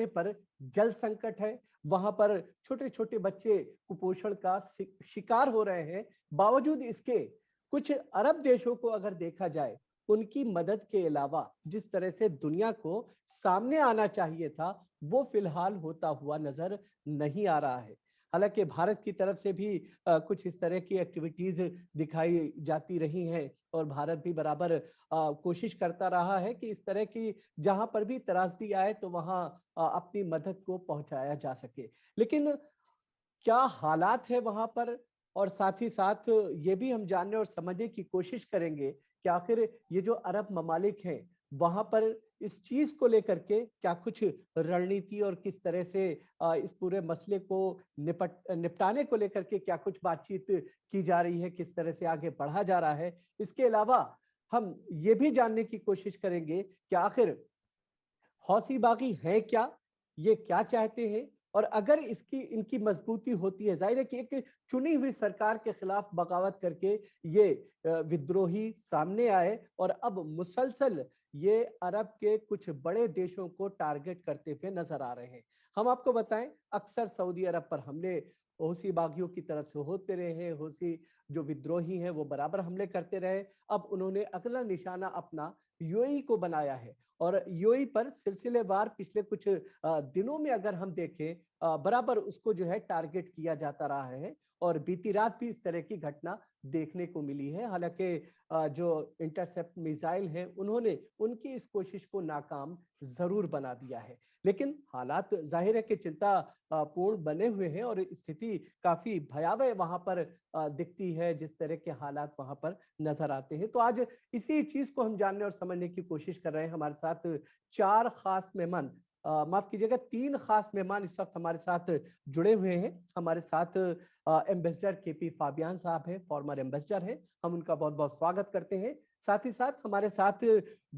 पर जल संकट है, वहां पर छोटे छोटे बच्चे कुपोषण का शिकार हो रहे हैं। बावजूद इसके कुछ अरब देशों को अगर देखा जाए, उनकी मदद के अलावा जिस तरह से दुनिया को सामने आना चाहिए था, वो फिलहाल होता हुआ नजर नहीं आ रहा है। हालांकि भारत की तरफ से भी कुछ इस तरह की एक्टिविटीज दिखाई जाती रही हैं और भारत भी बराबर कोशिश करता रहा है कि इस तरह की जहां पर भी त्रासदी आए तो वहां अपनी मदद को पहुंचाया जा सके। लेकिन क्या हालात है वहां पर, और साथ ही साथ ये भी हम जानने और समझने की कोशिश करेंगे कि आखिर ये जो अरब ममालिक हैं वहां पर इस चीज को लेकर के क्या कुछ रणनीति और किस तरह से इस पूरे मसले को निपटाने को लेकर के क्या कुछ बातचीत की जा रही है, किस तरह से आगे बढ़ा जा रहा है। इसके अलावा हम ये भी जानने की कोशिश करेंगे कि आखिर हौसी बागी है क्या, ये क्या चाहते हैं, और अगर इसकी इनकी मजबूती होती है, जाहिर है कि एक चुनी हुई सरकार के खिलाफ बगावत करके ये विद्रोही सामने आए और अब मुसलसल ये अरब के कुछ बड़े देशों को टारगेट करते हुए नजर आ रहे हैं। हम आपको बताएं, अक्सर सऊदी अरब पर हमले हौसी बागियों की तरफ से होते रहे हैं, हौसी जो विद्रोही हैं वो बराबर हमले करते रहे। अब उन्होंने अगला निशाना अपना यूएई को बनाया है और यूएई पर सिलसिलेवार पिछले कुछ दिनों में अगर हम देखें, बराबर उसको जो है टारगेट किया जाता रहा है और बीती रात भी इस तरह की घटना देखने को मिली है। हालांकि जो इंटरसेप्ट मिसाइल हैं उन्होंने उनकी इस कोशिश को नाकाम जरूर बना दिया है। लेकिन हालात जाहिर है कि चिंता पूर्ण बने हुए हैं और स्थिति काफी भयावह वहां पर दिखती है, जिस तरह के हालात वहां पर नजर आते हैं। तो आज इसी चीज को हम जानने और समझने की कोशिश कर रहे हैं। हमारे साथ चार खास मेहमान, माफ कीजिएगा, तीन खास मेहमान इस वक्त हमारे साथ जुड़े हुए हैं। हमारे साथ एम्बेसडर केपी फाबियान साहब हैं, फॉर्मर एम्बेसडर हैं, हम उनका बहुत बहुत स्वागत करते हैं। साथ ही साथ हमारे साथ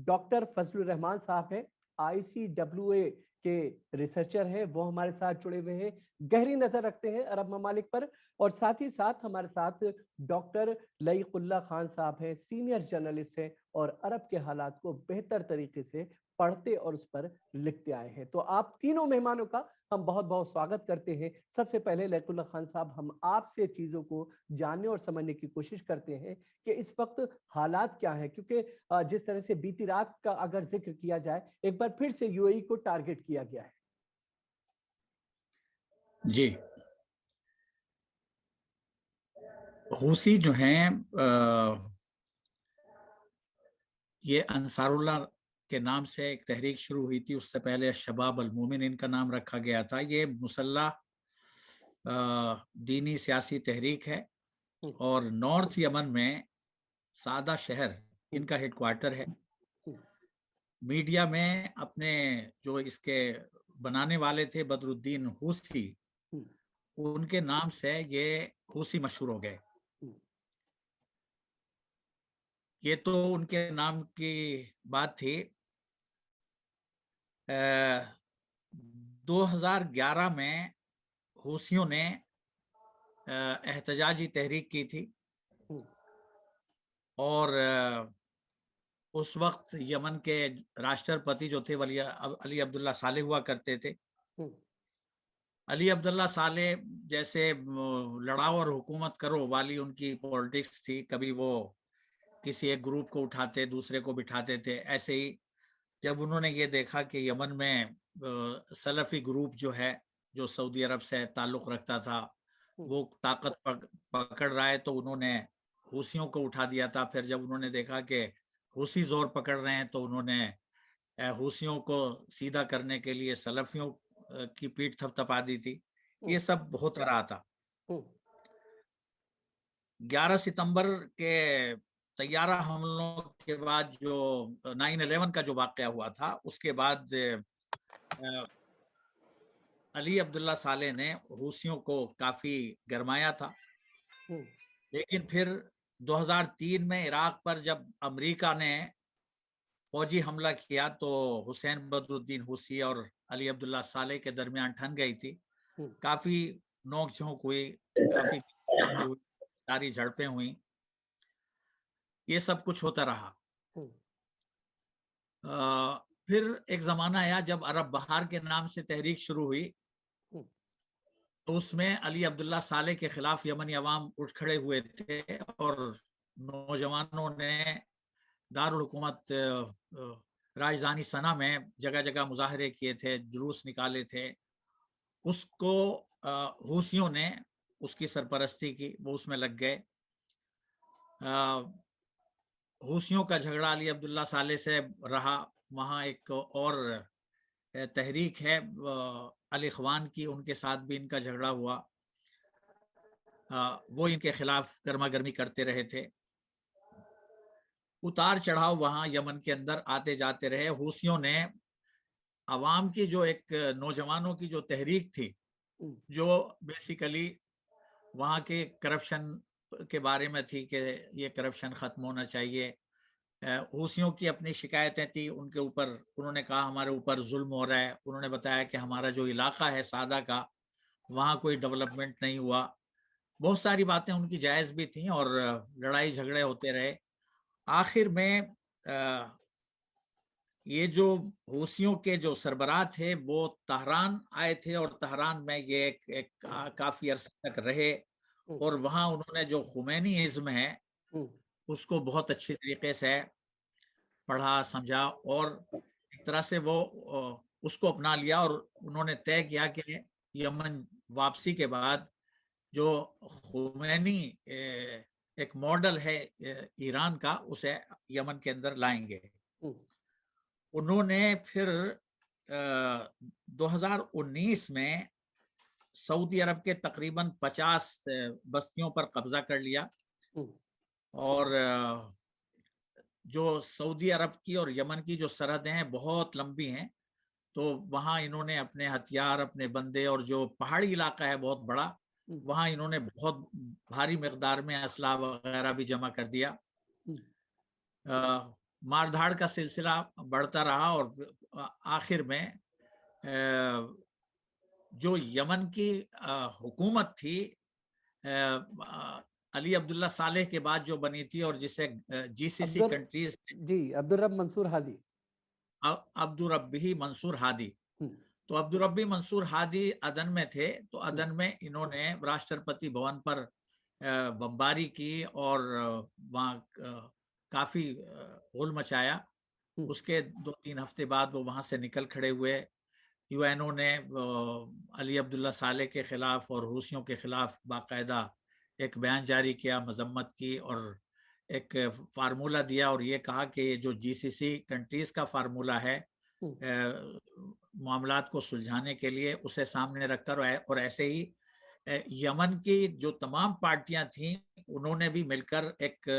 डॉक्टर फजलुर रहमान साहब हैं, ICWA के रिसर्चर हैं, वो हमारे साथ जुड़े हुए हैं, गहरी नजर रखते हैं अरब ममालिक पर। और साथ ही साथ हमारे साथ डॉक्टर लईकुल्ला खान साहब हैं, सीनियर जर्नलिस्ट हैं और अरब के हालात को बेहतर तरीके से पढ़ते और उस पर लिखते आए हैं। तो आप तीनों मेहमानों का हम बहुत बहुत स्वागत करते हैं। सबसे पहले लईकुल्ला खान साहब, हम आपसे चीजों को जानने और समझने की कोशिश करते हैं कि इस वक्त हालात क्या हैं, क्योंकि जिस तरह से बीती रात का अगर जिक्र किया जाए, एक बार फिर से यूएई को टारगेट किया गया है। जी, हूसी जो हैं ये अंसारुल्लाह के नाम से एक तहरीक शुरू हुई थी। उससे पहले शबाब अल मोमिन इनका नाम रखा गया था। ये मुसल्ला दीनी सियासी तहरीक है और नॉर्थ यमन में सादा शहर इनका हेडक्वार्टर है। मीडिया में अपने जो इसके बनाने वाले थे बदरुद्दीन हूसी, उनके नाम से ये हूसी मशहूर हो गए। ये तो उनके नाम की बात थी। 2011 में हूसियों ने एहतजाजी तहरीक की थी और उस वक्त यमन के राष्ट्रपति जो थे अली अब्दुल्ला साले हुआ करते थे। अली अब्दुल्ला साले जैसे लड़ाओ और हुकूमत करो वाली उनकी पॉलिटिक्स थी। कभी वो किसी एक ग्रुप को उठाते, दूसरे को बिठाते थे। ऐसे ही जब उन्होंने ये देखा कि यमन में सलफी ग्रुप जो है, जो सऊदी अरब से ताल्लुक रखता था, वो ताकत पकड़ रहा है, तो उन्होंने हूसियों को उठा दिया था। फिर जब उन्होंने देखा कि हूसी जोर पकड़ रहे हैं, तो उन्होंने हूसियों को सीधा करने के लिए सलफियों की पीठ थपथपा दी थी। ये सब होता रहा था। 11 सितंबर के तैयारा हमलों के बाद जो 9/11 का जो वाकया हुआ था, उसके बाद अली अब्दुल्ला साले ने हूसियों को काफी गरमाया था। लेकिन फिर 2003 में इराक पर जब अमेरिका ने फौजी हमला किया, तो हुसैन बदरुद्दीन हूसी और अली अब्दुल्ला साले के दरमियान ठन गई थी। काफी नोक-झोंक हुई, काफी सारी झड़पें हुई। ये सब कुछ होता रहा। फिर एक जमाना आया जब अरब बहार के नाम से तहरीक शुरू हुई, तो उसमें अली अब्दुल्ला साले के खिलाफ यमनी अवाम उठ खड़े हुए थे और नौजवानों ने दारुल हुकूमत राजधानी सना में जगह जगह मुजाहरे किए थे, जुलूस निकाले थे। उसको हूसियों ने उसकी सरपरस्ती की, वो उसमें लग गए। हूसियों का झगड़ा अली अब्दुल्ला साले से रहा। वहाँ एक और तहरीक है अल इखवान की, उनके साथ भी इनका झगड़ा हुआ। वो इनके खिलाफ गर्मा गर्मी करते रहे थे। उतार चढ़ाव वहाँ यमन के अंदर आते जाते रहे। हूसियों ने अवाम की जो एक नौजवानों की जो तहरीक थी, जो बेसिकली वहाँ के करप्शन के बारे में थी कि ये करप्शन खत्म होना चाहिए। हूसियों की अपनी शिकायतें थी उनके ऊपर। उन्होंने कहा हमारे ऊपर जुल्म हो रहा है। उन्होंने बताया कि हमारा जो इलाका है सादा का, वहाँ कोई डेवलपमेंट नहीं हुआ। बहुत सारी बातें उनकी जायज़ भी थी और लड़ाई झगड़े होते रहे। आखिर में ये जो हूसियों के जो सरबराह थे वो तहरान आए थे और तहरान में ये एक काफी अरसे तक रहे और वहाँ उन्होंने जो खुमैनी इज़्म है उसको बहुत अच्छी तरीके से पढ़ा, समझा और एक तरह से वो उसको अपना लिया। और उन्होंने तय किया कि यमन वापसी के बाद जो खुमैनी एक मॉडल है ईरान का, उसे यमन के अंदर लाएंगे। उन्होंने फिर 2019 में सऊदी अरब के तकरीबन 50 बस्तियों पर कब्जा कर लिया। और जो सऊदी अरब की और यमन की जो सरहदें हैं बहुत लंबी हैं, तो वहाँ इन्होंने अपने हथियार, अपने बंदे, और जो पहाड़ी इलाका है बहुत बड़ा, वहाँ इन्होंने बहुत भारी मिकदार में असला वगैरह भी जमा कर दिया। मारधाड़ का सिलसिला बढ़ता रहा और आखिर में जो यमन की हुकूमत थी अली अब्दुल्ला सालेह के बाद जो बनी थी और जिसे जीसीसी कंट्रीज जी अब्दुल रब मंसूर हादी, अब्दुल रब्बी मंसूर हादी। तो अब्दुल रब्बी मंसूर हादी अदन में थे। तो अदन में इन्होंने राष्ट्रपति भवन पर बमबारी की और वहाँ काफी होल मचाया। उसके 2-3 हफ्ते बाद वो वहां से निकल खड़े हुए। यूएनओ ने अली अब्दुल्ला साले के खिलाफ और हूसियों के खिलाफ बाकायदा एक बयान जारी किया, मजम्मत की और एक फार्मूला दिया और ये कहा कि ये जो जीसीसी कंट्रीज का फार्मूला है मामलात को सुलझाने के लिए, उसे सामने रखकर और ऐसे ही यमन की जो तमाम पार्टियां थीं उन्होंने भी मिलकर एक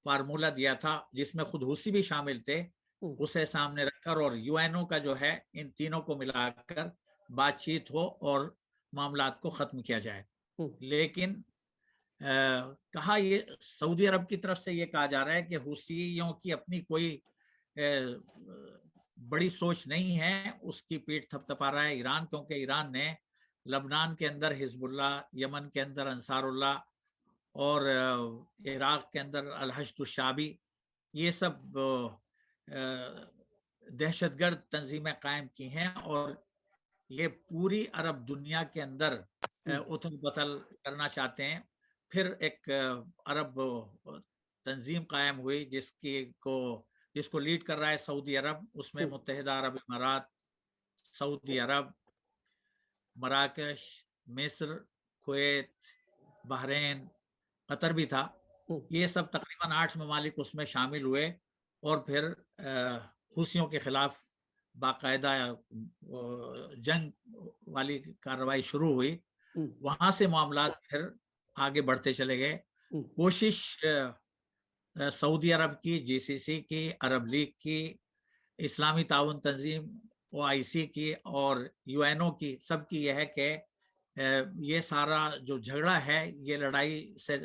फार्मूला दिया था जिसमें खुद हूसी भी शामिल थे, उसे सामने रखकर और यूएनओ का जो है इन तीनों को मिलाकर बातचीत हो और मामलात को खत्म किया जाए। लेकिन कहा ये सऊदी अरब की तरफ से ये कहा जा रहा है कि हूसियों की अपनी कोई बड़ी सोच नहीं है, उसकी पीठ थपथपा रहा है ईरान, क्योंकि ईरान ने लबनान के अंदर हिजबुल्ला, यमन के अंदर अंसारुल्लाह और इराक के अंदर अल-हश्द-उश-शाबी, ये सब दहशतगर्द तंजीमें कायम की हैं और ये पूरी अरब दुनिया के अंदर उथल पुथल करना चाहते हैं। फिर एक अरब तंजीम कायम हुई जिसको लीड कर रहा है सऊदी अरब। उसमें मुत्तहिदा अरब इमारात, सऊदी अरब, मराकश, मिस्र, कुवैत, बहरीन, कतर भी था। ये सब तकरीबन 8 ममालिक उसमें शामिल हुए और फिर हूसियों के खिलाफ बाकायदा जंग वाली कार्रवाई शुरू हुई। वहां से मामला फिर आगे बढ़ते चले गए। कोशिश सऊदी अरब की, जीसीसी की, अरब लीग की, इस्लामी ताउन तंजीम ओआईसी की और यूएनओ की, सबकी यह है कि ये सारा जो झगड़ा है ये लड़ाई से,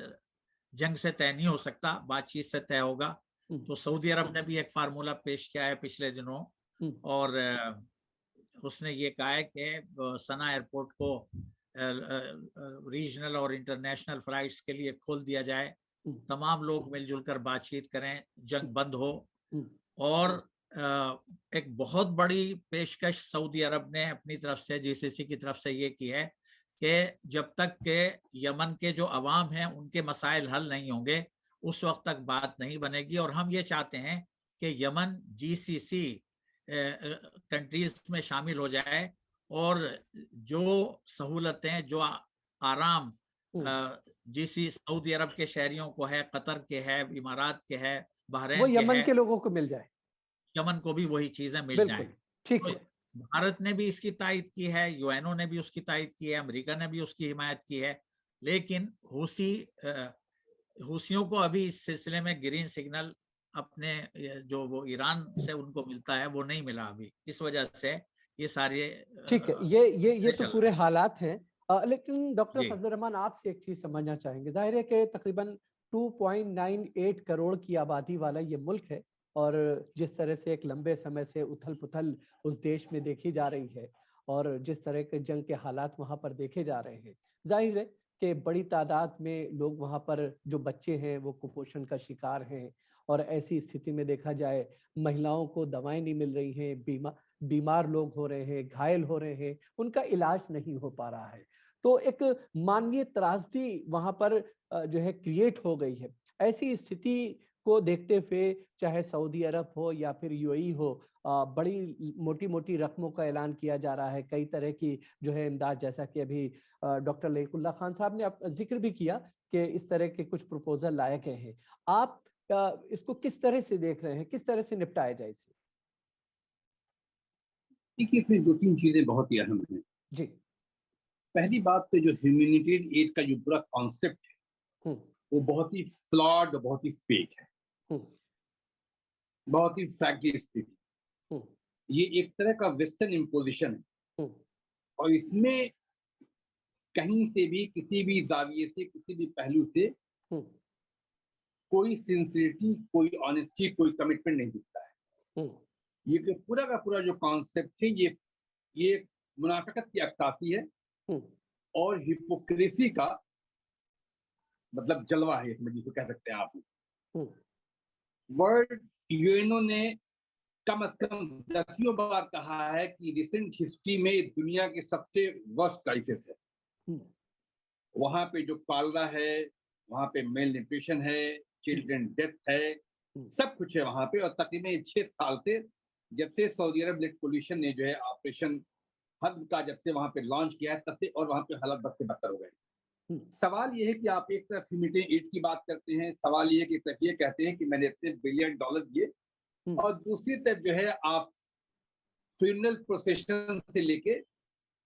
जंग से तय नहीं हो सकता, बातचीत से तय होगा। तो सऊदी अरब ने भी एक फार्मूला पेश किया है पिछले दिनों और उसने ये कहा है कि सना एयरपोर्ट को रीजनल और इंटरनेशनल फ्लाइट्स के लिए खोल दिया जाए, तमाम लोग मिलजुल कर बातचीत करें, जंग बंद हो और एक बहुत बड़ी पेशकश सऊदी अरब ने अपनी तरफ से, जीसीसी की तरफ से ये की है कि जब तक के यमन के जो अवाम हैं उनके मसाइल हल नहीं होंगे उस वक्त तक बात नहीं बनेगी। और हम ये चाहते हैं कि यमन जीसीसी कंट्रीज में शामिल हो जाए और जो सहूलतें, जो आराम सऊदी अरब के शहरियों को है, कतर के है, इमारात के है, वो बहरीन के यमन है, के लोगों को मिल जाए। यमन को भी वही चीजें मिल जाएं। बिल्कुल ठीक तो है। भारत ने भी इसकी तायद की है, यूएनओ ने भी उसकी तायद की है, अमेरिका ने भी उसकी हिमायत की है, लेकिन हुसियों को अभी इस सिलसिले में ग्रीन सिग्नल अपने जो वो ईरान से उनको मिलता है वो नहीं मिला अभी। इस वजह से ये सारे ठीक है, ये तो चल पूरे रहे हैं। हालात हैं। लेकिन डॉक्टर जी फजल रहमान, आपसे एक चीज समझना चाहेंगे। जाहिर है कि तकरीबन 2.98 करोड़ की आबादी वाला ये मुल्क है, और जिस तरह से एक लंबे समय से उथल पुथल उस देश में देखी जा रही है, और जिस तरह के जंग के हालात वहां पर देखे जा रहे हैं, जाहिर है कि बड़ी तादाद में लोग वहां पर, जो बच्चे हैं वो कुपोषण का शिकार हैं। और ऐसी स्थिति में देखा जाए, महिलाओं को दवाएं नहीं मिल रही हैं, बीमार लोग हो रहे हैं, घायल हो रहे हैं, उनका इलाज नहीं हो पा रहा है। तो एक मानवीय त्रासदी वहां पर जो है क्रिएट हो गई है। ऐसी स्थिति को देखते हुए, चाहे सऊदी अरब हो या फिर यूएई हो, बड़ी मोटी मोटी रकमों का ऐलान किया जा रहा है, कई तरह की जो है इमदाद, जैसा कि अभी डॉक्टर लईकुल्लाह खान साहब ने जिक्र भी किया कि इस तरह के कुछ प्रपोजल लाए गए हैं। आप इसको किस तरह से देख रहे हैं, किस तरह से निपटाया जाए इसे? देखिए, इसमें 2-3 चीजें बहुत ही अहम हैं। जी। पहली बात तो जो ह्यूमैनिटेरियन एड का जो पूरा कॉन्सेप्ट है, वो बहुत ही फ्लॉड और बहुत ही फेक है, बहुत ही फ्रैगिलिस्टिक है। ये एक तरह का वेस्टर्न इम्पोजिशन है, और इसमें कहीं से भी, किसी भी जाविये से, किसी भी पहलू से कोई सिंसियरिटी, कोई ऑनेस्टी, कोई कमिटमेंट नहीं दिखता है। ये पूरा का पूरा जो कॉन्सेप्ट है, ये मुनाफिकत की अक्कासी है और हिपोक्रेसी का मतलब जलवा है, इसमें जिसको कह सकते हैं आप। वर्ल्ड यूएनओ ने कम से कम 10 बार कहा है कि रिसेंट हिस्ट्री में दुनिया के सबसे वर्स्ट क्राइसिस है। वहां पे जो कॉलरा है, वहां पे मेल न्यूट्रिशन है, चिल्ड्रन डेथ है, सब कुछ है वहां पे। और तकरीबन 6 साल से, जब से सऊदी अरब लेड कोलिशन ने जो है ऑपरेशन हद का जब से वहां पे लॉन्च किया है, तब से और वहां पे हालात बद से बदतर हो गए। सवाल ये है कि आप एक तरफ ह्यूमैनिटेरियन एड की बात करते हैं, सवाल ये है कि एक तरफ ये कहते हैं कि मैंने इतने बिलियन डॉलर दिए, और दूसरी तरफ जो है आप फ्यूनरल प्रोसेशन से लेके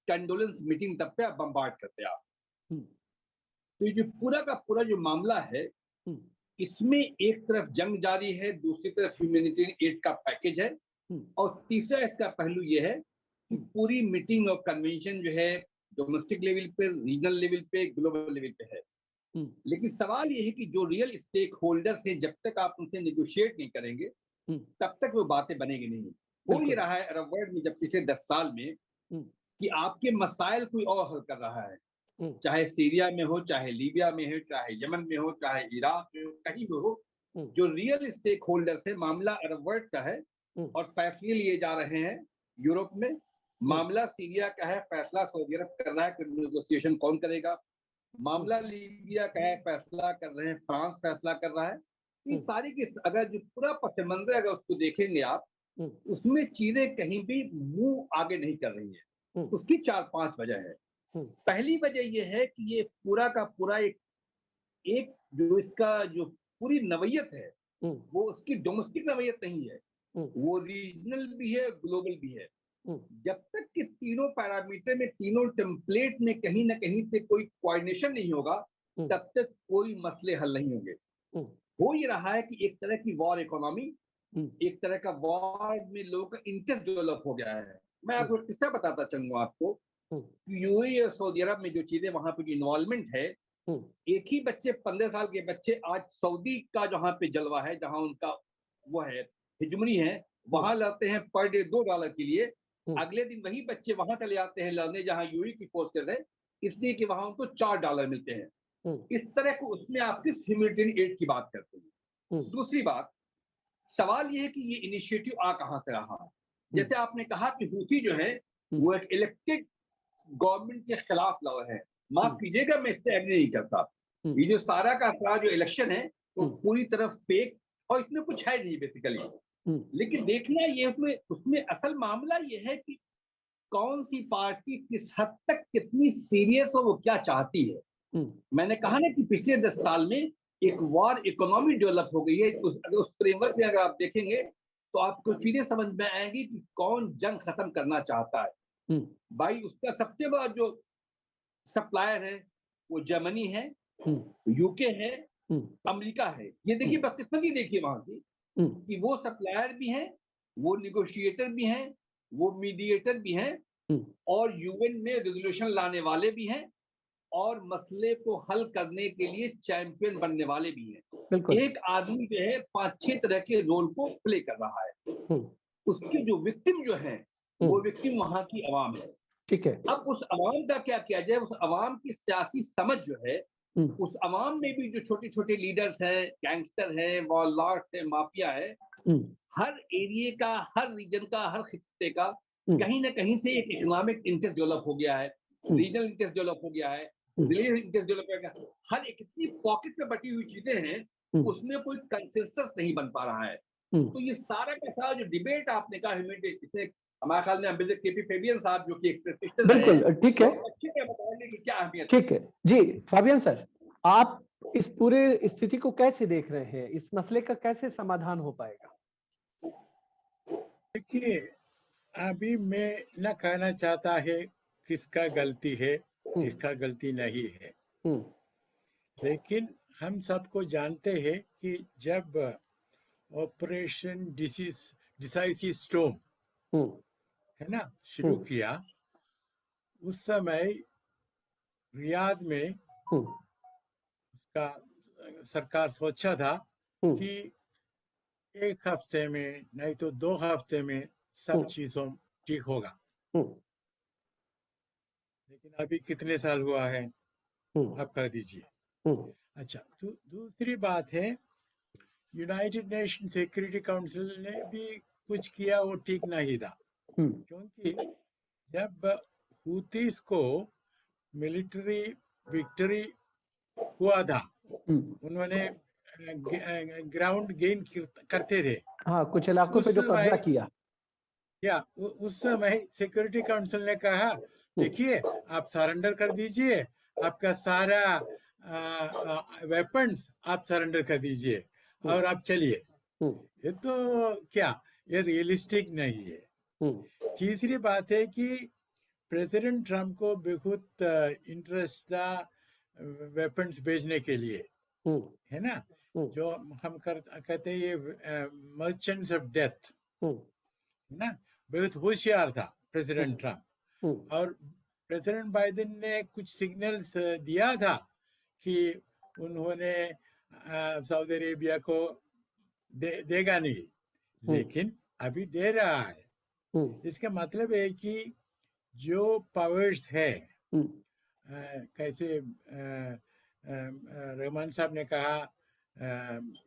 कंडोलेंस मीटिंग तक पे आप बम्बार्ड करते हैं आप। तो ये जो पूरा का पूरा जो मामला है, इसमें एक तरफ जंग जारी है, दूसरी तरफ ह्यूमैनिटेरियन एड का पैकेज है, और तीसरा इसका पहलू ये है कि पूरी मीटिंग और कन्वेंशन जो है डोमेस्टिक लेवल पे, रीजनल लेवल पे, ग्लोबल लेवल पे है। लेकिन सवाल ये है कि जो रियल स्टेक होल्डर्स हैं, जब तक आप उनसे नेगोशिएट नहीं करेंगे तब तक वो बातें बनेगी नहीं। हो ये रहा है अरब वर्ल्ड में जब पिछले 10 साल में कि आपके मसाइल कोई और हल कर रहा है, चाहे सीरिया में हो, चाहे लीबिया में हो, चाहे यमन में हो, चाहे इराक में हो, कहीं भी हो। जो रियल स्टेक होल्डर्स है, मामला अरब वर्ल्ड का है और फैसले लिए जा रहे हैं यूरोप में। मामला सीरिया का है, फैसला सऊदी अरब कर रहा है कि नेगोशिएशन कौन करेगा। मामला लीबिया का है, फैसला कर रहे हैं फ्रांस, फैसला कर रहा है। ये सारी की अगर जो पूरा पथ मंजर अगर उसको देखेंगे आप, उसमें चीजें कहीं भी मुंह आगे नहीं कर रही है। उसकी 4-5 वजह है। पहली वजह यह है कि ये पूरा का पूरा एक जो इसका जो पूरी नवैयत है, वो उसकी डोमेस्टिक नवैयत नहीं है, वो रीजनल भी है, ग्लोबल भी है। जब तक कि तीनों पैरामीटर में, तीनों टेम्पलेट में कहीं ना कहीं से कोई कोऑर्डिनेशन नहीं होगा, तब तक कोई मसले हल नहीं होंगे। हो ये रहा है कि एक तरह की वॉर इकोनॉमी, एक तरह का वॉर में लोगों का इंटरेस्ट डेवलप हो गया है। मैं आपको किस्सा बताता चलूंगा आपको। यूएई और सऊदी अरब में जो चीजें वहां पे इन्वॉल्वमेंट है, एक ही बच्चे, 15 साल के बच्चे आज सऊदी का जहां पे जलवा है, जहां उनका वो है हिजमनी है, वहां लाते हैं पर डे $2 के लिए। अगले दिन वही बच्चे वहां चले जाते हैं लड़ने जहां यूएई की फोर्सेस है, इसलिए कि वहां उनको $4 मिलते हैं। इस तरह को उसमें आप किस ह्यूमैनिटेरियन एड की बात करते हैं। दूसरी बात, सवाल ये है कि ये इनिशिएटिव आ कहां से रहा है। जैसे आपने कहा कि हूथी जो है वो एक इलेक्टेड गवर्नमेंट के खिलाफ लड़ है। माफ कीजिएगा, मैं इससे एग्री नहीं करता। ये जो सारा का सारा जो इलेक्शन है वो पूरी तरह फेक और इसमें कुछ है नहीं बेसिकली। लेकिन देखना ये उसमें असल मामला ये है कि कौन सी पार्टी किस हद तक कितनी सीरियस और वो क्या चाहती है। मैंने कहा ना कि पिछले 10 साल में एक वॉर इकोनॉमी डेवलप हो गई है। उस फ्रेमवर्क में अगर आप देखेंगे तो आपको चीजें समझ में आएंगी कि कौन जंग खत्म करना चाहता है। भाई उसका सबसे बड़ा जो सप्लायर है वो जर्मनी है, यूके है, अमेरिका है। ये देखिए बदकिस्मती देखिए वहां की कि वो सप्लायर भी हैं, वो निगोशिएटर भी हैं, वो मीडिएटर भी हैं और यूएन में रेजोल्यूशन लाने वाले भी हैं और मसले को हल करने के लिए चैंपियन बनने वाले भी हैं। एक आदमी जो है 5-6 तरह के रोल को प्ले कर रहा है। उसके जो विक्टिम जो है वो विक्टिम वहां की आवाम है। ठीक है। अब उस आवाम का क्या किया जाए, उस आवाम की सियासी समझ जो है, उस आवाम में भी जो छोटे छोटे लीडर्स हैं, गैंगस्टर हैं, वॉरलॉर्ड्स हैं, माफिया है, हर एरिया का, हर रीजन का, हर खित्ते का कहीं ना कहीं से एक इकोनॉमिक इंटरेस्ट डेवलप हो गया है, रीजनल इंटरेस्ट डेवलप हो गया है, रिलीजियस इंटरेस्ट डेवलप हो गया। हर एक इतनी पॉकेट में बटी हुई चीजें हैं, उसमें कोई कंसेंसस नहीं बन पा रहा है। तो ये सारा का सारा जो डिबेट आपने कहा इसमें हमारे ख्याल में अम्बेडकर केपी फेबियन साहब जो कि एक प्रैक्टिशनर हैं, बिल्कुल ठीक है, अच्छे से बताएंगे कि क्या अहमियत। ठीक है जी। फाबियन सर, आप इस पूरे स्थिति को कैसे देख रहे हैं? इस मसले का कैसे समाधान हो पाएगा? देखिए, अभी मैं न कहना चाहता है किसका गलती है, किसका गलती नहीं है, लेकिन हम सबको जानते हैं कि जब ऑपरेशन डिसाइसिव स्टॉर्म है ना शुरू किया, उस समय रियाद में उसका सरकार सोचा था कि 1 हफ्ते में नहीं तो 2 हफ्ते में सब चीजों ठीक होगा। लेकिन अभी कितने साल हुआ है, आप कह दीजिए। अच्छा, दूसरी बात है, यूनाइटेड नेशन सिक्योरिटी काउंसिल ने भी कुछ किया, वो ठीक नहीं था। क्योंकि जब हूतीस को मिलिट्री विक्ट्री हुआ था, उन्होंने ग्राउंड गेन करते थे। हाँ, कुछ इलाकों पे जो कब्जा किया। या उस समय सिक्योरिटी काउंसिल ने कहा, देखिए आप सरेंडर कर दीजिए, आपका सारा वेपन्स आप सरेंडर कर दीजिए और आप चलिए। ये तो क्या, ये रियलिस्टिक नहीं है। तीसरी बात है कि प्रेसिडेंट ट्रम्प को बहुत इंटरेस्ट था वेपन्स भेजने के लिए, है ना, जो हम कहते हैं ये मर्चेंट्स ऑफ डेथ, है ना। बहुत होशियार था प्रेसिडेंट ट्रम्प। और प्रेसिडेंट बाइडेन ने कुछ सिग्नल्स दिया था कि उन्होंने सऊदी अरेबिया को देगा नहीं, लेकिन अभी दे रहा है। इसका मतलब है कि जो पावर्स है, कैसे रहमान साहब ने कहा,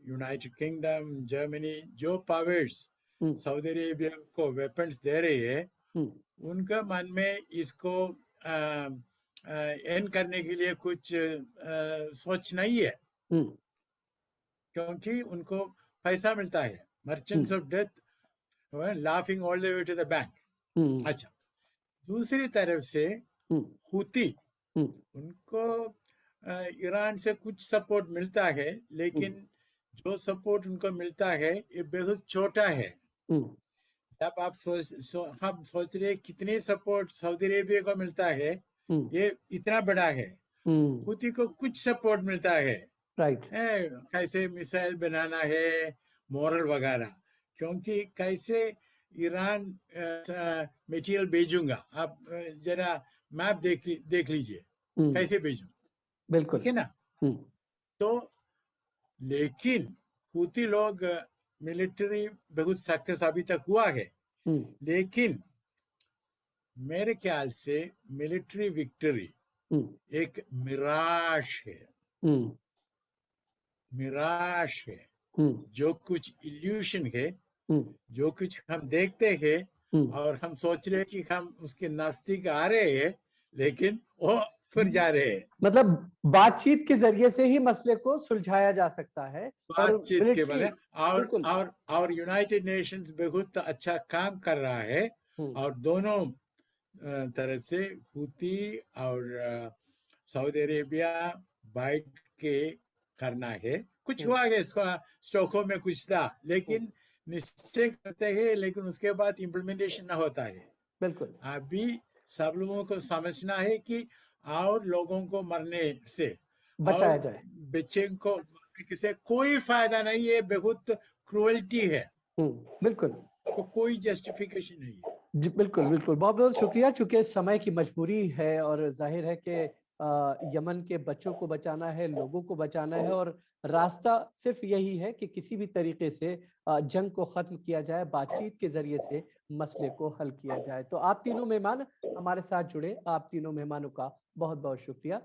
यूनाइटेड किंगडम, जर्मनी, जो पावर्स सऊदी अरेबिया को वेपन्स दे रही है, उनका मन में इसको एंड करने के लिए कुछ सोच नहीं है, क्योंकि उनको पैसा मिलता है। Merchants of death, laughing all the way to the bank. अच्छा, दूसरी तरफ से हूती, उनको ईरान से कुछ सपोर्ट मिलता है, लेकिन जो सपोर्ट उनको मिलता है ये बहुत छोटा है। जब आप हम सोच रहे कितने सपोर्ट सऊदी अरेबिया को मिलता है, ये इतना बड़ा है। हूती को कुछ सपोर्ट मिलता है, राइट, कैसे मिसाइल बनाना है, मॉरल वगैरह। क्योंकि कैसे ईरान मटेरियल भेजूंगा, आप जरा मैप देख लीजिए, कैसे भेजूं, बिल्कुल, ठीक है ना। तो लेकिन हूती लोग मिलिट्री बहुत सक्सेस अभी तक हुआ है, लेकिन मेरे ख्याल से मिलिट्री विक्ट्री एक मिराश है, मिराश है। जो कुछ इल्यूशन है, जो कुछ हम देखते हैं और हम सोच रहे हैं कि हम उसके नजदीक आ रहे हैं, लेकिन वो फिर जा रहे हैं। मतलब बातचीत के जरिए से ही मसले को सुलझाया जा सकता है। बातचीत के बजाय और यूनाइटेड नेशंस बहुत अच्छा काम कर रहा है और दोनों तरह से हुती और सऊदी अरेबिया बैठ के करना है। कुछ हुआ है इसको स्टॉकहोम में कुछ था, लेकिन निश्चय करते हैं, लेकिन उसके बाद इम्प्लीमेंटेशन ना होता है। बिल्कुल अभी सब लोगों को समझना है कि और लोगों को मरने से बचाया जाए, बच्चे को किसी कोई फायदा नहीं है, बहुत क्रूएल्टी है। बिल्कुल, तो कोई जस्टिफिकेशन नहीं है। जी बिल्कुल बिल्कुल, बहुत बहुत शुक्रिया। चूंकि समय की मजबूरी है और जाहिर है कि यमन के बच्चों को बचाना है, लोगों को बचाना है और रास्ता सिर्फ यही है कि किसी भी तरीके से जंग को खत्म किया जाए, बातचीत के जरिए से मसले को हल किया जाए। तो आप तीनों मेहमान हमारे साथ जुड़े, आप तीनों मेहमानों का बहुत बहुत शुक्रिया।